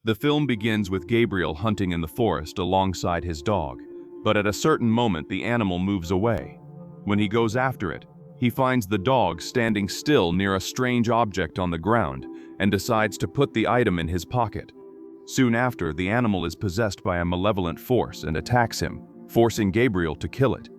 The film begins with Gabriel hunting in the forest alongside his dog, but at a certain moment the animal moves away. When he goes after it, he finds the dog standing still near a strange object on the ground and decides to put the item in his pocket. Soon after, the animal is possessed by a malevolent force and attacks him, forcing Gabriel to kill it.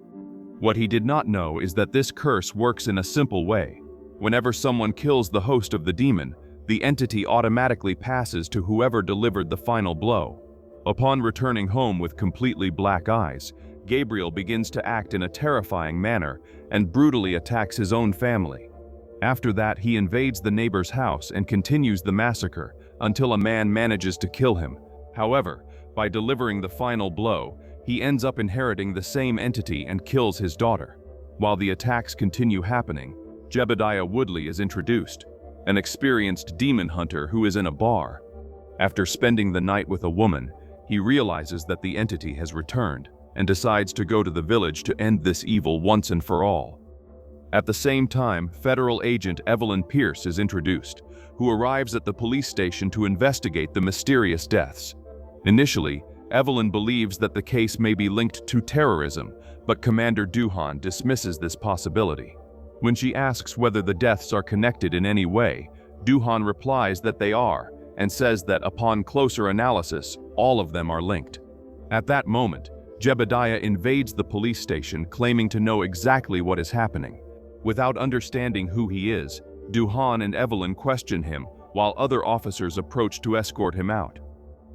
What he did not know is that this curse works in a simple way. Whenever someone kills the host of the demon, the entity automatically passes to whoever delivered the final blow. Upon returning home with completely black eyes, Gabriel begins to act in a terrifying manner and brutally attacks his own family. After that, he invades the neighbor's house and continues the massacre until a man manages to kill him. However, by delivering the final blow, he ends up inheriting the same entity and kills his daughter. While the attacks continue happening, Jebidiah Woodley is introduced, an experienced demon hunter who is in a bar. After spending the night with a woman, he realizes that the entity has returned and decides to go to the village to end this evil once and for all. At the same time, federal agent Evelyn Pierce is introduced, who arrives at the police station to investigate the mysterious deaths. Initially, Evelyn believes that the case may be linked to terrorism, but Commander Duhan dismisses this possibility. When she asks whether the deaths are connected in any way, Duhan replies that they are, and says that upon closer analysis, all of them are linked. At that moment, Jebidiah invades the police station, claiming to know exactly what is happening. Without understanding who he is, Duhan and Evelyn question him, while other officers approach to escort him out.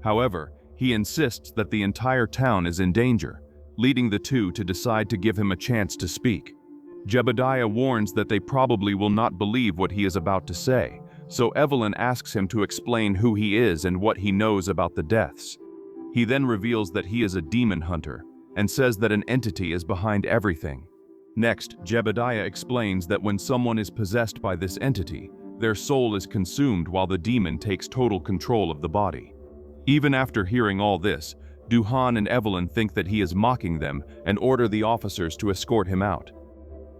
However, he insists that the entire town is in danger, leading the two to decide to give him a chance to speak. Jebidiah warns that they probably will not believe what he is about to say, so Evelyn asks him to explain who he is and what he knows about the deaths. He then reveals that he is a demon hunter, and says that an entity is behind everything. Next, Jebidiah explains that when someone is possessed by this entity, their soul is consumed while the demon takes total control of the body. Even after hearing all this, Duhan and Evelyn think that he is mocking them and order the officers to escort him out.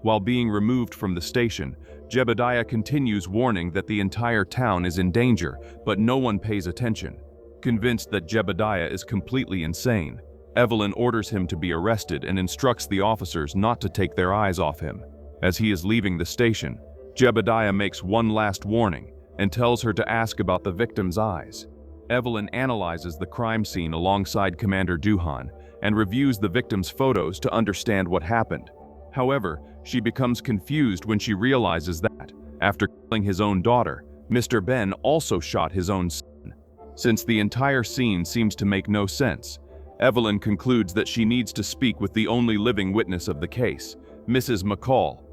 While being removed from the station, Jebidiah continues warning that the entire town is in danger, but no one pays attention. Convinced that Jebidiah is completely insane, Evelyn orders him to be arrested and instructs the officers not to take their eyes off him. As he is leaving the station, Jebidiah makes one last warning and tells her to ask about the victim's eyes. Evelyn analyzes the crime scene alongside Commander Duhan and reviews the victim's photos to understand what happened. However, she becomes confused when she realizes that, after killing his own daughter, Mr. Ben also shot his own son. Since the entire scene seems to make no sense, Evelyn concludes that she needs to speak with the only living witness of the case, Mrs. McCall.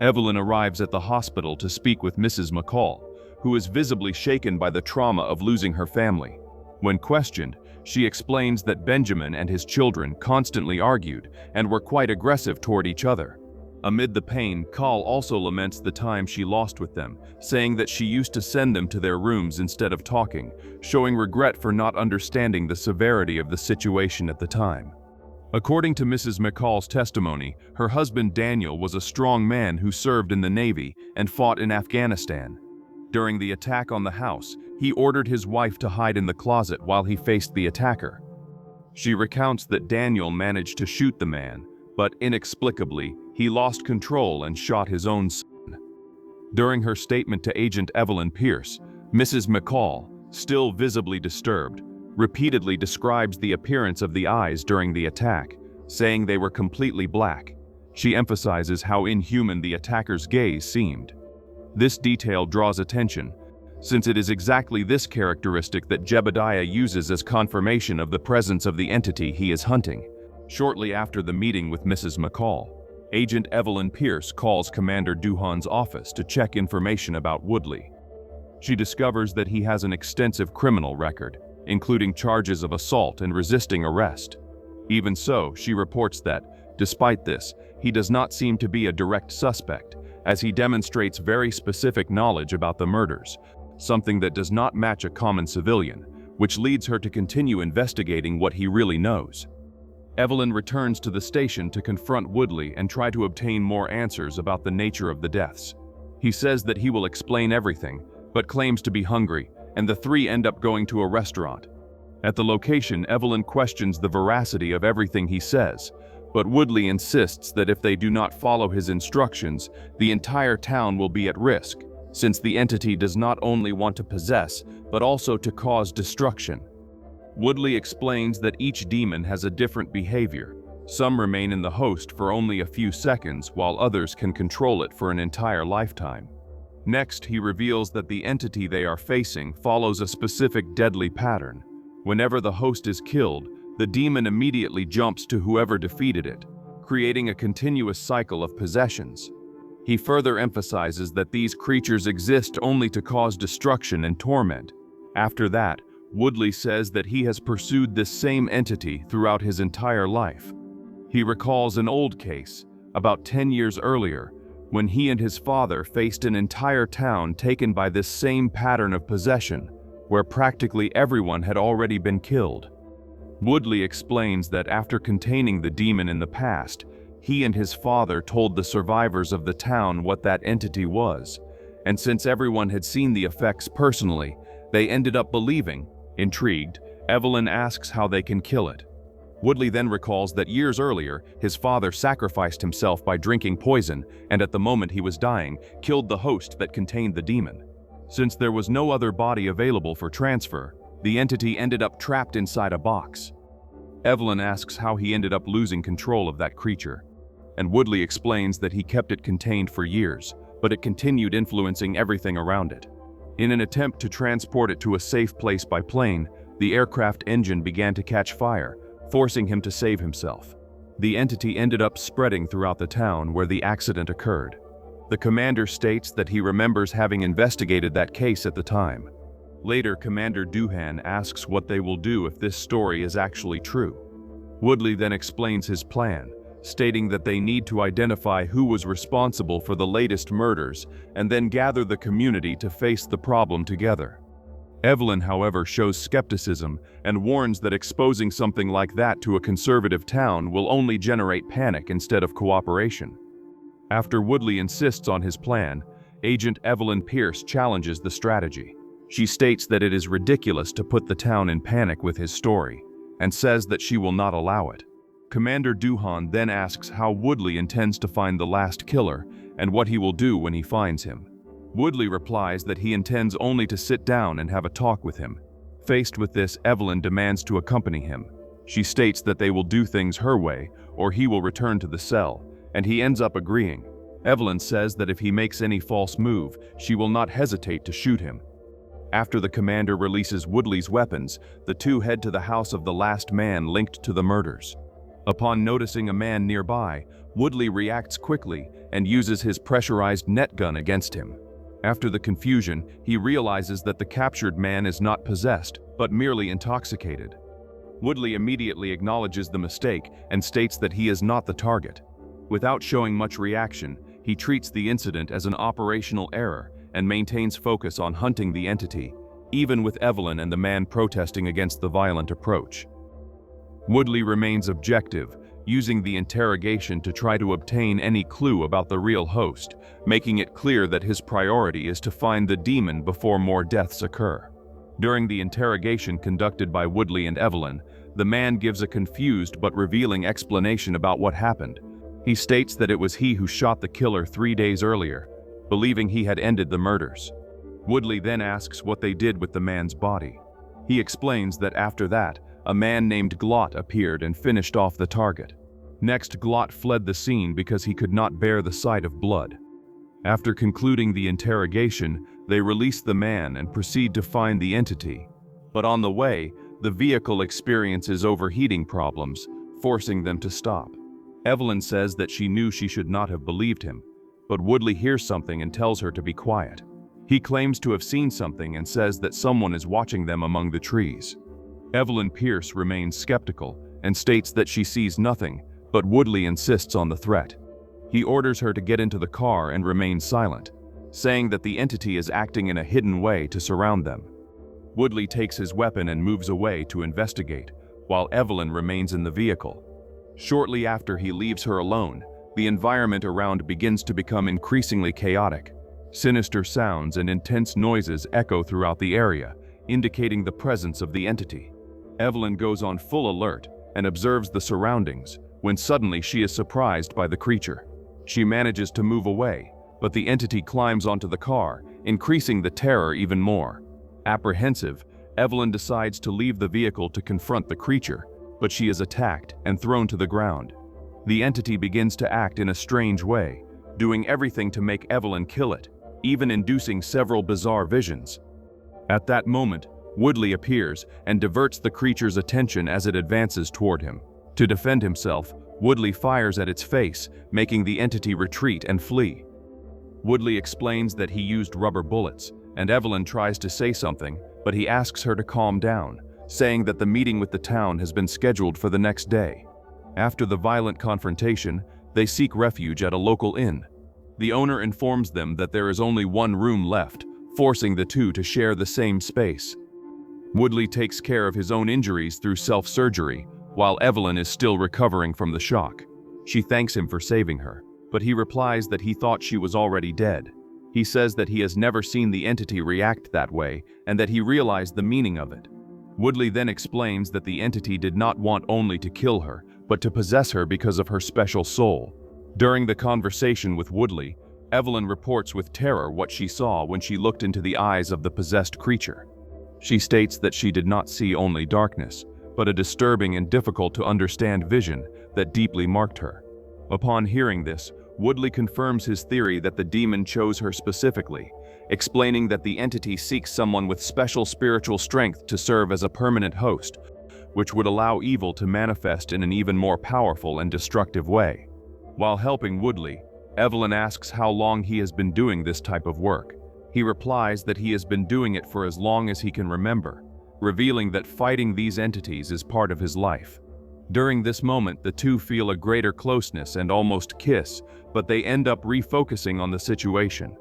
Evelyn arrives at the hospital to speak with Mrs. McCall, who is visibly shaken by the trauma of losing her family. When questioned, she explains that Benjamin and his children constantly argued and were quite aggressive toward each other. Amid the pain, Call also laments the time she lost with them, saying that she used to send them to their rooms instead of talking, showing regret for not understanding the severity of the situation at the time. According to Mrs. McCall's testimony, her husband Daniel was a strong man who served in the Navy and fought in Afghanistan. During the attack on the house, he ordered his wife to hide in the closet while he faced the attacker. She recounts that Daniel managed to shoot the man, but inexplicably, he lost control and shot his own son. During her statement to Agent Evelyn Pierce, Mrs. McCall, still visibly disturbed, repeatedly describes the appearance of the eyes during the attack, saying they were completely black. She emphasizes how inhuman the attacker's gaze seemed. This detail draws attention, since it is exactly this characteristic that Jebidiah uses as confirmation of the presence of the entity he is hunting. Shortly after the meeting with Mrs. McCall, Agent Evelyn Pierce calls Commander Duhan's office to check information about Woodley. She discovers that he has an extensive criminal record, including charges of assault and resisting arrest. Even so, she reports that, despite this, he does not seem to be a direct suspect, as he demonstrates very specific knowledge about the murders, something that does not match a common civilian, which leads her to continue investigating what he really knows. Evelyn returns to the station to confront Woodley and try to obtain more answers about the nature of the deaths. He says that he will explain everything, but claims to be hungry and the three end up going to a restaurant. At the location, Evelyn questions the veracity of everything he says, but Woodley insists that if they do not follow his instructions, the entire town will be at risk, since the entity does not only want to possess, but also to cause destruction. Woodley explains that each demon has a different behavior. Some remain in the host for only a few seconds, while others can control it for an entire lifetime. Next, he reveals that the entity they are facing follows a specific deadly pattern. Whenever the host is killed, the demon immediately jumps to whoever defeated it, creating a continuous cycle of possessions. He further emphasizes that these creatures exist only to cause destruction and torment. After that, Woodley says that he has pursued this same entity throughout his entire life. He recalls an old case, about 10 years earlier, when he and his father faced an entire town taken by this same pattern of possession, where practically everyone had already been killed. Woodley explains that after containing the demon in the past, he and his father told the survivors of the town what that entity was, and since everyone had seen the effects personally, they ended up believing. Intrigued, Evelyn asks how they can kill it. Woodley then recalls that years earlier, his father sacrificed himself by drinking poison, and at the moment he was dying, killed the host that contained the demon. Since there was no other body available for transfer, the entity ended up trapped inside a box. Evelyn asks how he ended up losing control of that creature, and Woodley explains that he kept it contained for years, but it continued influencing everything around it. In an attempt to transport it to a safe place by plane, the aircraft engine began to catch fire, forcing him to save himself. The entity ended up spreading throughout the town where the accident occurred. The commander states that he remembers having investigated that case at the time. Later, Commander Doohan asks what they will do if this story is actually true. Woodley then explains his plan, stating that they need to identify who was responsible for the latest murders and then gather the community to face the problem together. Evelyn, however, shows skepticism and warns that exposing something like that to a conservative town will only generate panic instead of cooperation. After Woodley insists on his plan, Agent Evelyn Pierce challenges the strategy. She states that it is ridiculous to put the town in panic with his story, and says that she will not allow it. Commander Doohan then asks how Woodley intends to find the last killer and what he will do when he finds him. Woodley replies that he intends only to sit down and have a talk with him. Faced with this, Evelyn demands to accompany him. She states that they will do things her way, or he will return to the cell, and he ends up agreeing. Evelyn says that if he makes any false move, she will not hesitate to shoot him. After the commander releases Woodley's weapons, the two head to the house of the last man linked to the murders. Upon noticing a man nearby, Woodley reacts quickly and uses his pressurized net gun against him. After the confusion, he realizes that the captured man is not possessed, but merely intoxicated. Woodley immediately acknowledges the mistake and states that he is not the target. Without showing much reaction, he treats the incident as an operational error and maintains focus on hunting the entity, even with Evelyn and the man protesting against the violent approach. Woodley remains objective, using the interrogation to try to obtain any clue about the real host, making it clear that his priority is to find the demon before more deaths occur. During the interrogation conducted by Woodley and Evelyn, the man gives a confused but revealing explanation about what happened. He states that it was he who shot the killer 3 days earlier, believing he had ended the murders. Woodley then asks what they did with the man's body. He explains that after that, a man named Glot appeared and finished off the target. Next, Glot fled the scene because he could not bear the sight of blood. After concluding the interrogation, they release the man and proceed to find the entity. But on the way, the vehicle experiences overheating problems, forcing them to stop. Evelyn says that she knew she should not have believed him, but Woodley hears something and tells her to be quiet. He claims to have seen something and says that someone is watching them among the trees. Evelyn Pierce remains skeptical and states that she sees nothing, but Woodley insists on the threat. He orders her to get into the car and remain silent, saying that the entity is acting in a hidden way to surround them. Woodley takes his weapon and moves away to investigate, while Evelyn remains in the vehicle. Shortly after he leaves her alone, the environment around begins to become increasingly chaotic. Sinister sounds and intense noises echo throughout the area, indicating the presence of the entity. Evelyn goes on full alert and observes the surroundings when suddenly she is surprised by the creature. She manages to move away, but the entity climbs onto the car, increasing the terror even more. Apprehensive, Evelyn decides to leave the vehicle to confront the creature, but she is attacked and thrown to the ground. The entity begins to act in a strange way, doing everything to make Evelyn kill it, even inducing several bizarre visions. At that moment, Woodley appears and diverts the creature's attention as it advances toward him. To defend himself, Woodley fires at its face, making the entity retreat and flee. Woodley explains that he used rubber bullets, and Evelyn tries to say something, but he asks her to calm down, saying that the meeting with the town has been scheduled for the next day. After the violent confrontation, they seek refuge at a local inn. The owner informs them that there is only one room left, forcing the two to share the same space. Woodley takes care of his own injuries through self-surgery, while Evelyn is still recovering from the shock. She thanks him for saving her, but he replies that he thought she was already dead. He says that he has never seen the entity react that way and that he realized the meaning of it. Woodley then explains that the entity did not want only to kill her, but to possess her because of her special soul. During the conversation with Woodley, Evelyn reports with terror what she saw when she looked into the eyes of the possessed creature. She states that she did not see only darkness, but a disturbing and difficult to understand vision that deeply marked her. Upon hearing this, Woodley confirms his theory that the demon chose her specifically, explaining that the entity seeks someone with special spiritual strength to serve as a permanent host, which would allow evil to manifest in an even more powerful and destructive way. While helping Woodley, Evelyn asks how long he has been doing this type of work. He replies that he has been doing it for as long as he can remember, revealing that fighting these entities is part of his life. During this moment, the two feel a greater closeness and almost kiss, but they end up refocusing on the situation.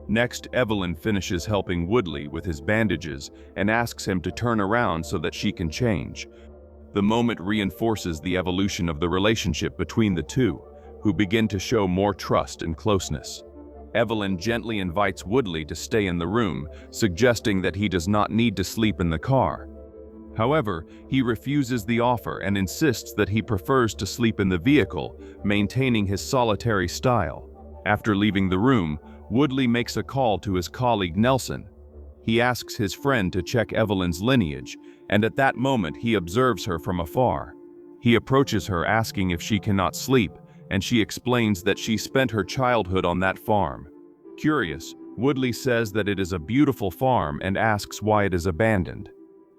Next, Evelyn finishes helping Woodley with his bandages and asks him to turn around so that she can change. The moment reinforces the evolution of the relationship between the two, who begin to show more trust and closeness. Evelyn gently invites Woodley to stay in the room, suggesting that he does not need to sleep in the car. However, he refuses the offer and insists that he prefers to sleep in the vehicle, maintaining his solitary style. After leaving the room, Woodley makes a call to his colleague Nelson. He asks his friend to check Evelyn's lineage, and at that moment he observes her from afar. He approaches her asking if she cannot sleep, and she explains that she spent her childhood on that farm. Curious, Woodley says that it is a beautiful farm and asks why it is abandoned.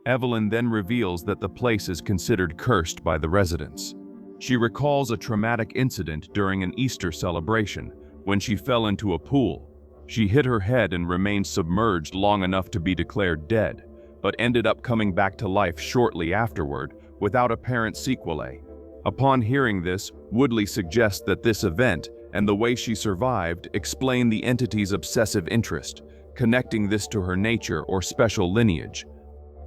Evelyn then reveals that the place is considered cursed by the residents. She recalls a traumatic incident during an Easter celebration when she fell into a pool. She hit her head and remained submerged long enough to be declared dead, but ended up coming back to life shortly afterward without apparent sequelae. Upon hearing this, Woodley suggests that this event and the way she survived explain the entity's obsessive interest, connecting this to her nature or special lineage.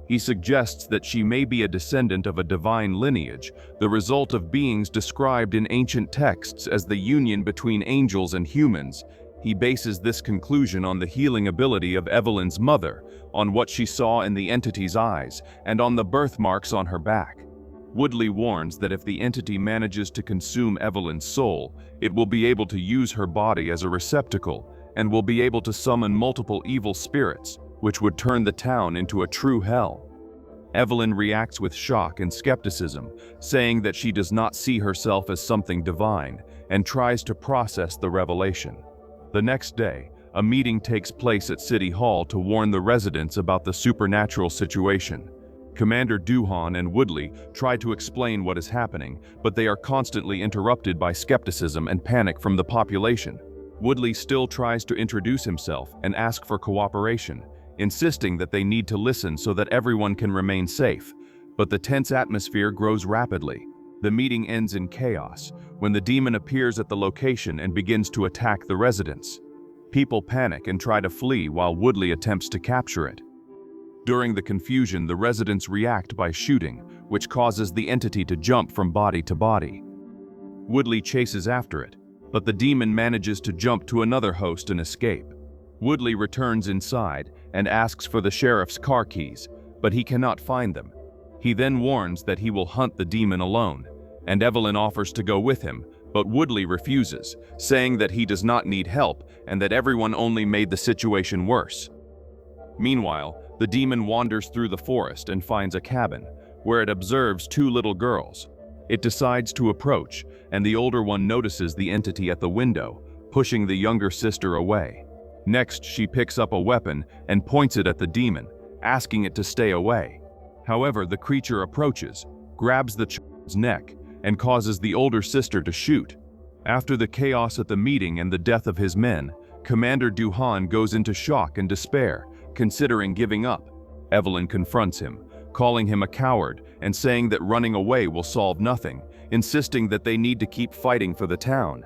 He suggests that she may be a descendant of a divine lineage, the result of beings described in ancient texts as the union between angels and humans. He bases this conclusion on the healing ability of Evelyn's mother, on what she saw in the entity's eyes, and on the birthmarks on her back. Woodley warns that if the entity manages to consume Evelyn's soul, it will be able to use her body as a receptacle and will be able to summon multiple evil spirits, which would turn the town into a true hell. Evelyn reacts with shock and skepticism, saying that she does not see herself as something divine and tries to process the revelation. The next day, a meeting takes place at City Hall to warn the residents about the supernatural situation. Commander Duhan and Woodley try to explain what is happening, but they are constantly interrupted by skepticism and panic from the population. Woodley still tries to introduce himself and ask for cooperation, insisting that they need to listen so that everyone can remain safe. But the tense atmosphere grows rapidly. The meeting ends in chaos when the demon appears at the location and begins to attack the residents. People panic and try to flee while Woodley attempts to capture it. During the confusion, the residents react by shooting, which causes the entity to jump from body to body. Woodley chases after it, but the demon manages to jump to another host and escape. Woodley returns inside and asks for the sheriff's car keys, but he cannot find them. He then warns that he will hunt the demon alone, and Evelyn offers to go with him, but Woodley refuses, saying that he does not need help and that everyone only made the situation worse. Meanwhile, the demon wanders through the forest and finds a cabin, where it observes two little girls. It decides to approach, and the older one notices the entity at the window, pushing the younger sister away. Next, she picks up a weapon and points it at the demon, asking it to stay away. However, the creature approaches, grabs the child's neck, and causes the older sister to shoot. After the chaos at the meeting and the death of his men, Commander Duhan goes into shock and despair, considering giving up. Evelyn confronts him, calling him a coward and saying that running away will solve nothing, insisting that they need to keep fighting for the town.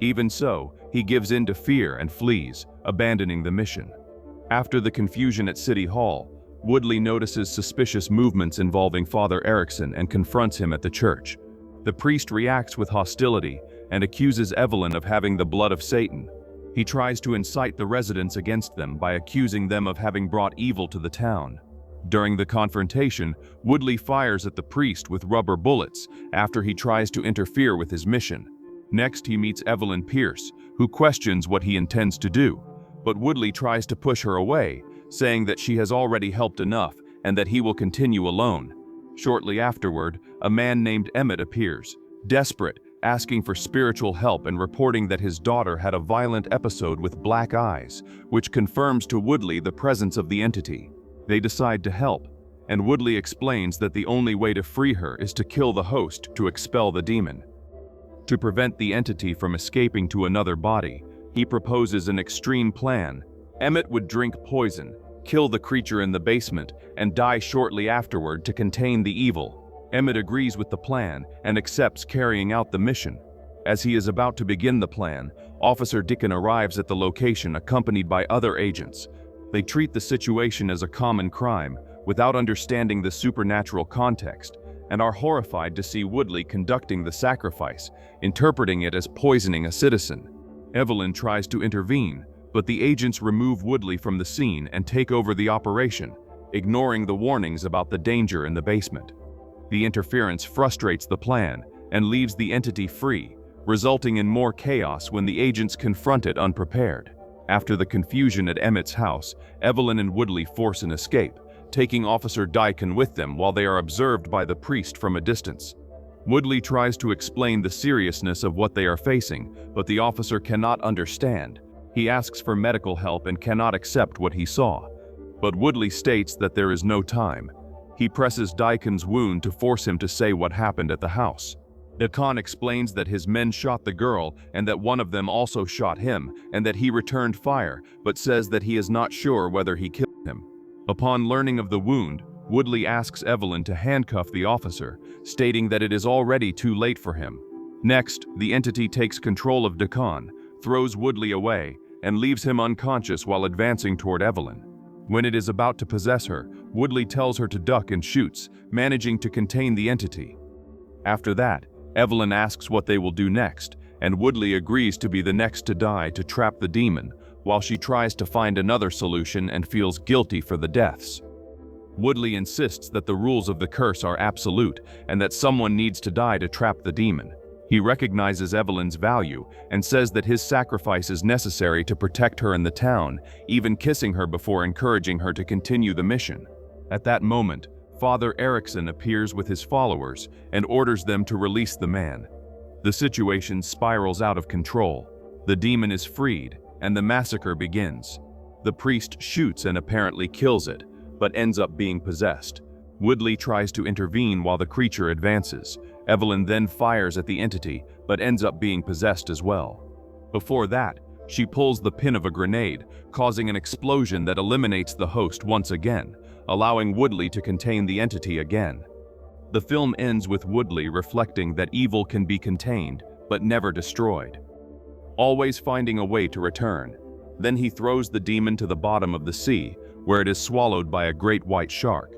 Even so, he gives in to fear and flees, abandoning the mission. After the confusion at City Hall, Woodley notices suspicious movements involving Father Erickson and confronts him at the church. The priest reacts with hostility and accuses Evelyn of having the blood of Satan. He tries to incite the residents against them by accusing them of having brought evil to the town. During the confrontation, Woodley fires at the priest with rubber bullets after he tries to interfere with his mission. Next, he meets Evelyn Pierce, who questions what he intends to do, but Woodley tries to push her away, saying that she has already helped enough and that he will continue alone. Shortly afterward, a man named Emmett appears, desperate, asking for spiritual help and reporting that his daughter had a violent episode with black eyes, which confirms to Woodley the presence of the entity. They decide to help, and Woodley explains that the only way to free her is to kill the host to expel the demon. To prevent the entity from escaping to another body, he proposes an extreme plan. Emmett would drink poison, kill the creature in the basement, and die shortly afterward to contain the evil. Emmett agrees with the plan and accepts carrying out the mission. As he is about to begin the plan, Officer Dickon arrives at the location accompanied by other agents. They treat the situation as a common crime, without understanding the supernatural context, and are horrified to see Woodley conducting the sacrifice, interpreting it as poisoning a citizen. Evelyn tries to intervene, but the agents remove Woodley from the scene and take over the operation, ignoring the warnings about the danger in the basement. The interference frustrates the plan and leaves the entity free, resulting in more chaos when the agents confront it unprepared. After the confusion at Emmett's house, Evelyn and Woodley force an escape, taking Officer Dickon with them while they are observed by the priest from a distance. Woodley tries to explain the seriousness of what they are facing, but the officer cannot understand. He asks for medical help and cannot accept what he saw. But Woodley states that there is no time. He presses Dicon's wound to force him to say what happened at the house. Dickon explains that his men shot the girl and that one of them also shot him and that he returned fire, but says that he is not sure whether he killed him. Upon learning of the wound, Woodley asks Evelyn to handcuff the officer, stating that it is already too late for him. Next, the entity takes control of Dickon, throws Woodley away, and leaves him unconscious while advancing toward Evelyn. When it is about to possess her, Woodley tells her to duck and shoots, managing to contain the entity. After that, Evelyn asks what they will do next, and Woodley agrees to be the next to die to trap the demon, while she tries to find another solution and feels guilty for the deaths. Woodley insists that the rules of the curse are absolute and that someone needs to die to trap the demon. He recognizes Evelyn's value and says that his sacrifice is necessary to protect her in the town, even kissing her before encouraging her to continue the mission. At that moment, Father Erickson appears with his followers and orders them to release the man. The situation spirals out of control. The demon is freed, and the massacre begins. The priest shoots and apparently kills it, but ends up being possessed. Woodley tries to intervene while the creature advances. Evelyn then fires at the entity, but ends up being possessed as well. Before that, she pulls the pin of a grenade, causing an explosion that eliminates the host once again, allowing Woodley to contain the entity again. The film ends with Woodley reflecting that evil can be contained, but never destroyed, always finding a way to return. Then he throws the demon to the bottom of the sea, where it is swallowed by a great white shark.